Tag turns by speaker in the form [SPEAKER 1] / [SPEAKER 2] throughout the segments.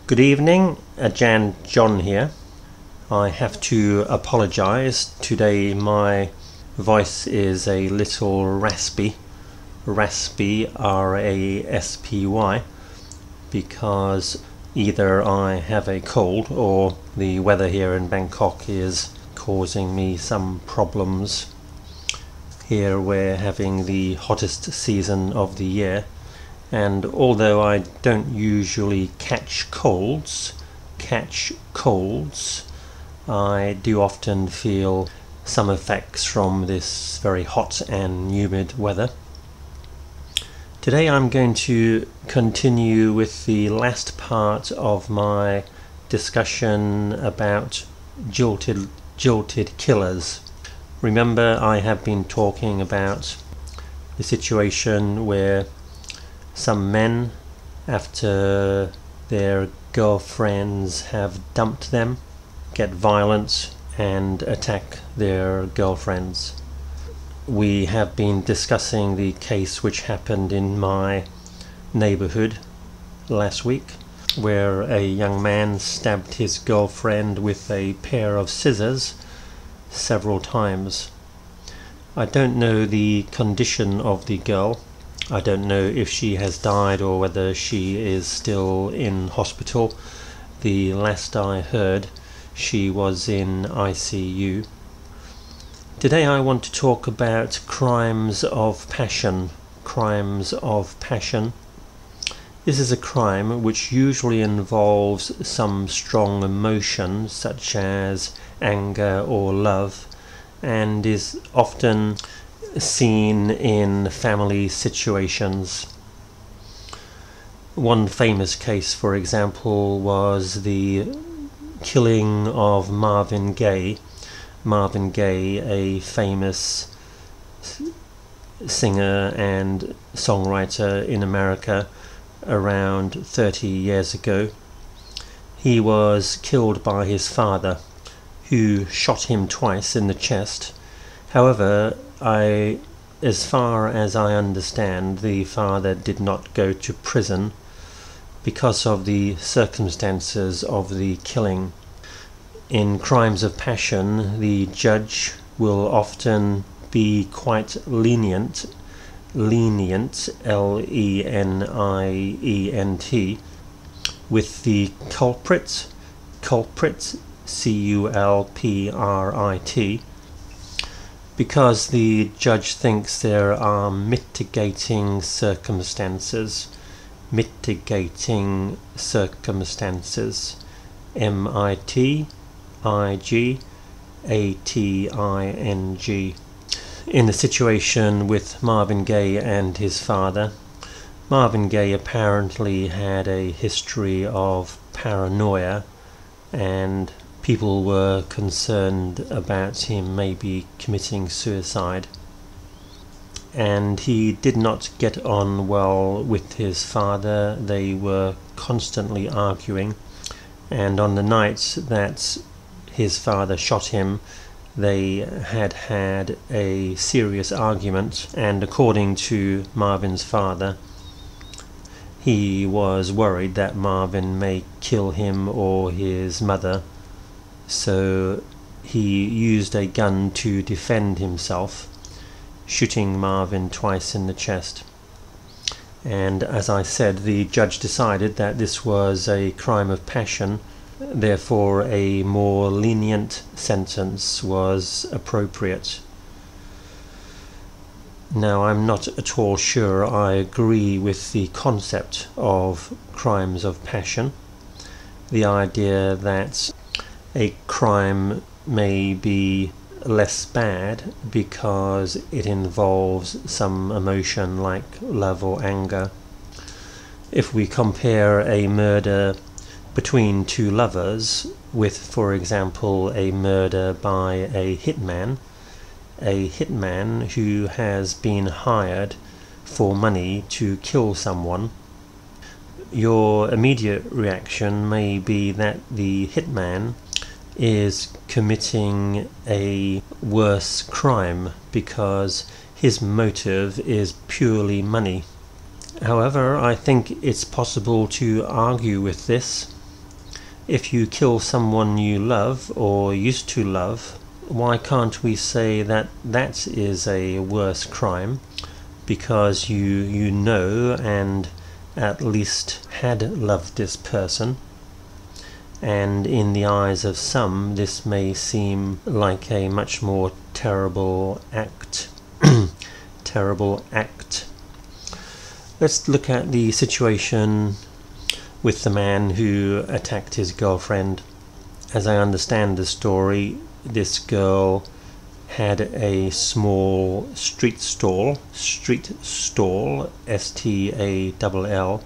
[SPEAKER 1] Good evening, John here. I have to apologize. Today my voice is a little raspy, R-A-S-P-Y, because either I have a cold or the weather here in Bangkok is causing me some problems. Here we're having the hottest season of the year, and although I don't usually catch colds, I do often feel some effects from this very hot and humid weather. Today I'm going to continue with the last part of my discussion about Jilted Killers. Remember, I have been talking about the situation where some men, after their girlfriends have dumped them, get violent and attack their girlfriends. We have been discussing the case which happened in my neighborhood last week, where a young man stabbed his girlfriend with a pair of scissors several times. I don't know the condition of the girl. I don't know if she has died or whether she is still in hospital. The last I heard, she was in ICU. Today I want to talk about crimes of passion. Crimes of passion. This is a crime which usually involves some strong emotion, such as anger or love, and is often seen in family situations. One famous case, for example, was the killing of Marvin Gaye. Marvin Gaye, a famous singer and songwriter in America around 30 years ago. He was killed by his father, who shot him twice in the chest. However, as far as I understand, the father did not go to prison because of the circumstances of the killing. In crimes of passion, the judge will often be quite lenient, L-E-N-I-E-N-T, with the culprit, C-U-L-P-R-I-T, because the judge thinks there are mitigating circumstances, M-I-T-I-G-A-T-I-N-G. In the situation with Marvin Gaye and his father, Marvin Gaye apparently had a history of paranoia, and people were concerned about him maybe committing suicide. And he did not get on well with his father. They were constantly arguing, and on the night that his father shot him, they had a serious argument, and according to Marvin's father, he was worried that Marvin may kill him or his mother, so he used a gun to defend himself, shooting Marvin twice in the chest. And as I said, the judge decided that this was a crime of passion, therefore a more lenient sentence was appropriate. Now, I'm not at all sure I agree with the concept of crimes of passion. The idea that a crime may be less bad because it involves some emotion like love or anger. If we compare a murder between two lovers with, for example, a murder by a hitman who has been hired for money to kill someone, your immediate reaction may be that the hitman is committing a worse crime because his motive is purely money. However, I think it's possible to argue with this. If you kill someone you love or used to love, why can't we say that that is a worse crime? Because you know and at least had loved this person, and in the eyes of some this may seem like a much more terrible act. Terrible act. Let's look at the situation with the man who attacked his girlfriend. As I understand the story, this girl had a small street stall, S-T-A-L-L,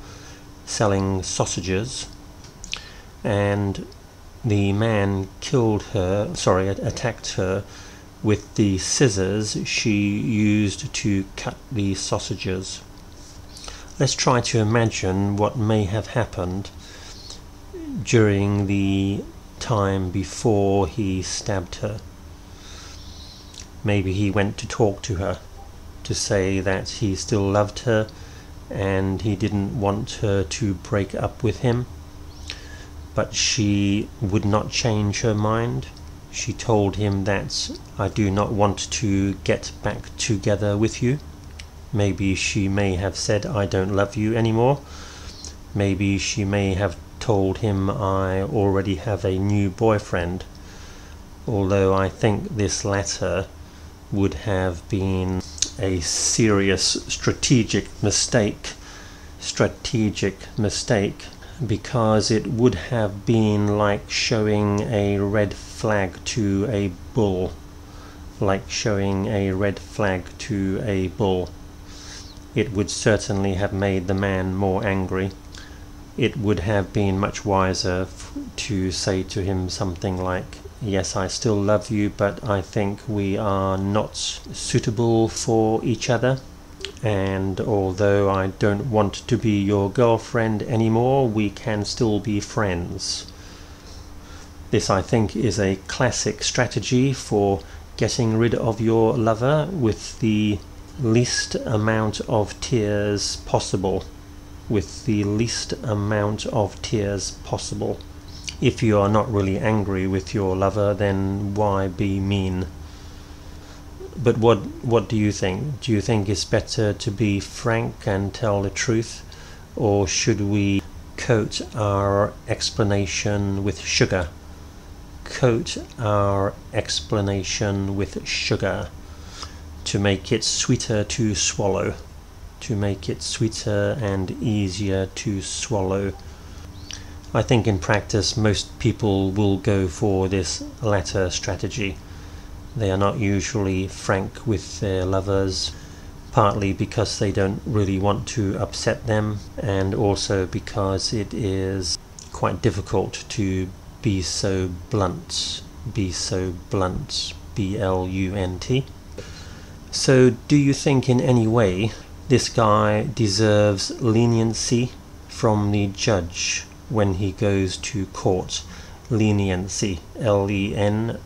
[SPEAKER 1] selling sausages, and the man attacked her with the scissors she used to cut the sausages. Let's try to imagine what may have happened during the time before he stabbed her. Maybe he went to talk to her, to say that he still loved her and he didn't want her to break up with him, but she would not change her mind. She told him that, I do not want to get back together with you. Maybe she may have said, I don't love you anymore. Maybe she may have told him, I already have a new boyfriend. Although I think this latter would have been a serious strategic mistake, because it would have been like showing a red flag to a bull. It would certainly have made the man more angry. It would have been much wiser to say to him something like, yes, I still love you, but I think we are not suitable for each other, and although I don't want to be your girlfriend anymore, we can still be friends. This, I think, is a classic strategy for getting rid of your lover with the least amount of tears possible. If you are not really angry with your lover, then why be mean? But what do you think? Do you think it's better to be frank and tell the truth, or should we coat our explanation with sugar? To make it sweeter to swallow, to make it sweeter and easier to swallow. I think in practice most people will go for this latter strategy. They are not usually frank with their lovers, partly because they don't really want to upset them, and also because it is quite difficult to be so blunt, B-L-U-N-T. So do you think in any way this guy deserves leniency from the judge when he goes to court? Leniency, L-E-N-I-E-N-C-Y.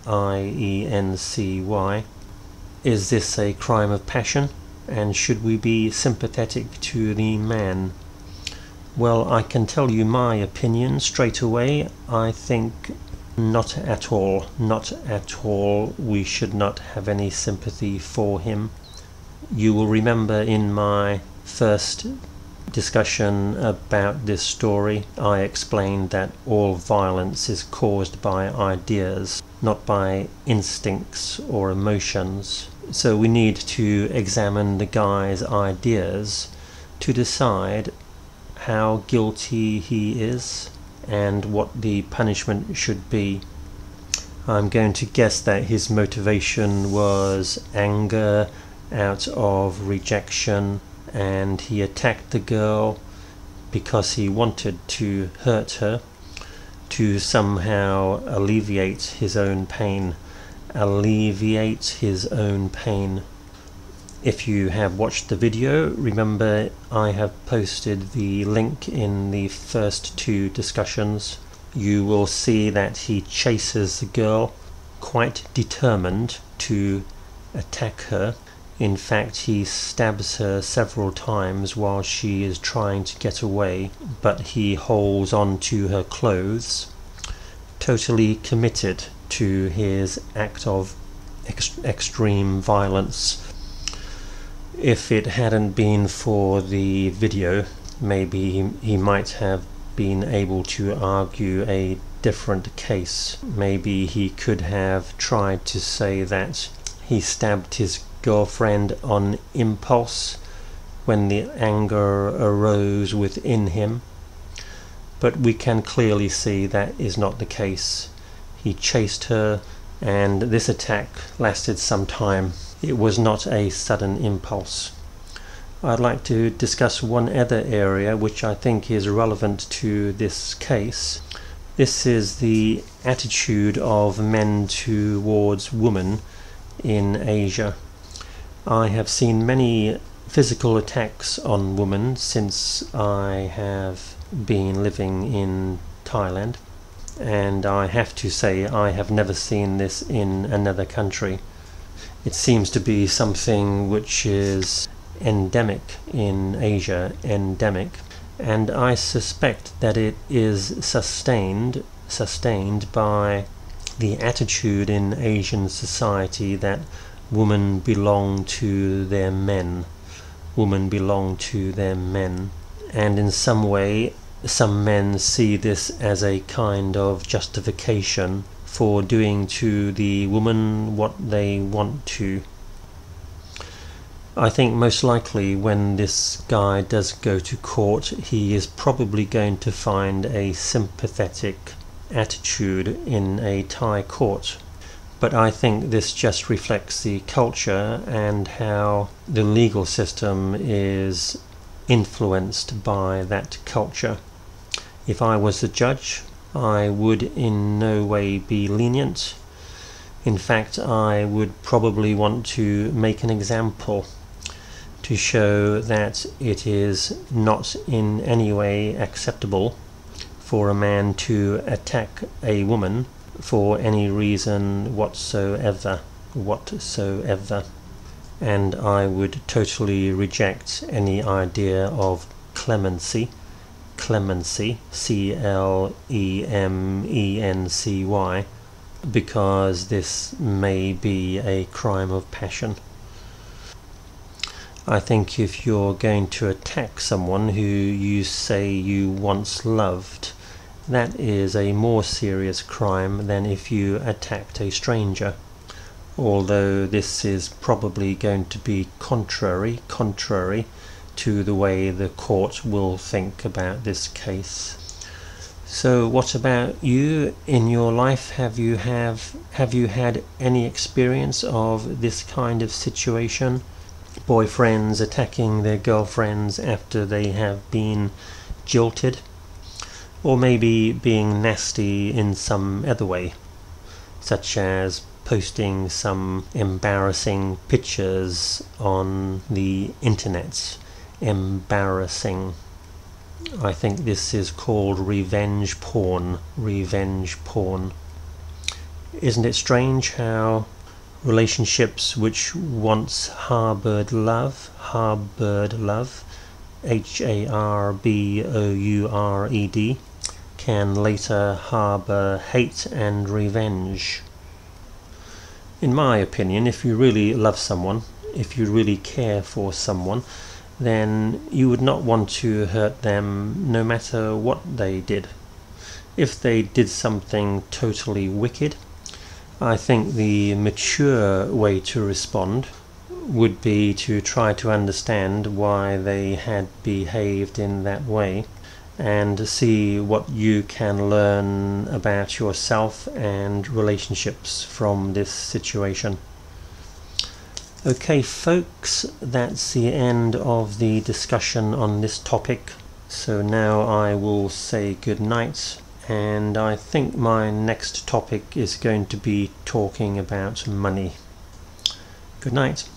[SPEAKER 1] Is this a crime of passion, and should we be sympathetic to the man? Well, I can tell you my opinion straight away. I think not at all. We should not have any sympathy for him. You will remember in my first discussion about this story, I explained that all violence is caused by ideas, not by instincts or emotions. So we need to examine the guy's ideas to decide how guilty he is and what the punishment should be. I'm going to guess that his motivation was anger out of rejection, and he attacked the girl because he wanted to hurt her, to somehow alleviate his own pain. If you have watched the video, remember I have posted the link in the first two discussions. You will see that he chases the girl, quite determined to attack her. In fact, he stabs her several times while she is trying to get away, but he holds on to her clothes. totally committed to his act of extreme violence. If it hadn't been for the video, maybe he might have been able to argue a different case. Maybe he could have tried to say that he stabbed his girlfriend on impulse when the anger arose within him. But we can clearly see that is not the case. He chased her, and this attack lasted some time. It was not a sudden impulse. I'd like to discuss one other area which I think is relevant to this case. This is the attitude of men towards women in Asia. I have seen many physical attacks on women since I have been living in Thailand, and I have to say I have never seen this in another country. It seems to be something which is endemic in Asia, and I suspect that it is sustained by the attitude in Asian society that women belong to their men. And in some way, some men see this as a kind of justification for doing to the woman what they want to. I think most likely when this guy does go to court, he is probably going to find a sympathetic attitude in a Thai court. But I think this just reflects the culture and how the legal system is influenced by that culture. If I was the judge, I would in no way be lenient. In fact, I would probably want to make an example to show that it is not in any way acceptable for a man to attack a woman for any reason whatsoever. And I would totally reject any idea of clemency, C-L-E-M-E-N-C-Y, because this may be a crime of passion. I think if you're going to attack someone who you say you once loved, that is a more serious crime than if you attacked a stranger. Although this is probably going to be contrary to the way the court will think about this case. So what about you in your life? Have you had any experience of this kind of situation? Boyfriends attacking their girlfriends after they have been jilted? Or maybe being nasty in some other way, such as posting some embarrassing pictures on the internet. Embarrassing. I think this is called revenge porn. Isn't it strange how relationships which once harbored love, H-A-R-B-O-U-R-E-D, can later harbor hate and revenge? In my opinion, if you really love someone, if you really care for someone, then you would not want to hurt them no matter what they did. If they did something totally wicked, I think the mature way to respond would be to try to understand why they had behaved in that way and see what you can learn about yourself and relationships from this situation. Okay folks, that's the end of the discussion on this topic. So now I will say good night, and I think my next topic is going to be talking about money. Good night.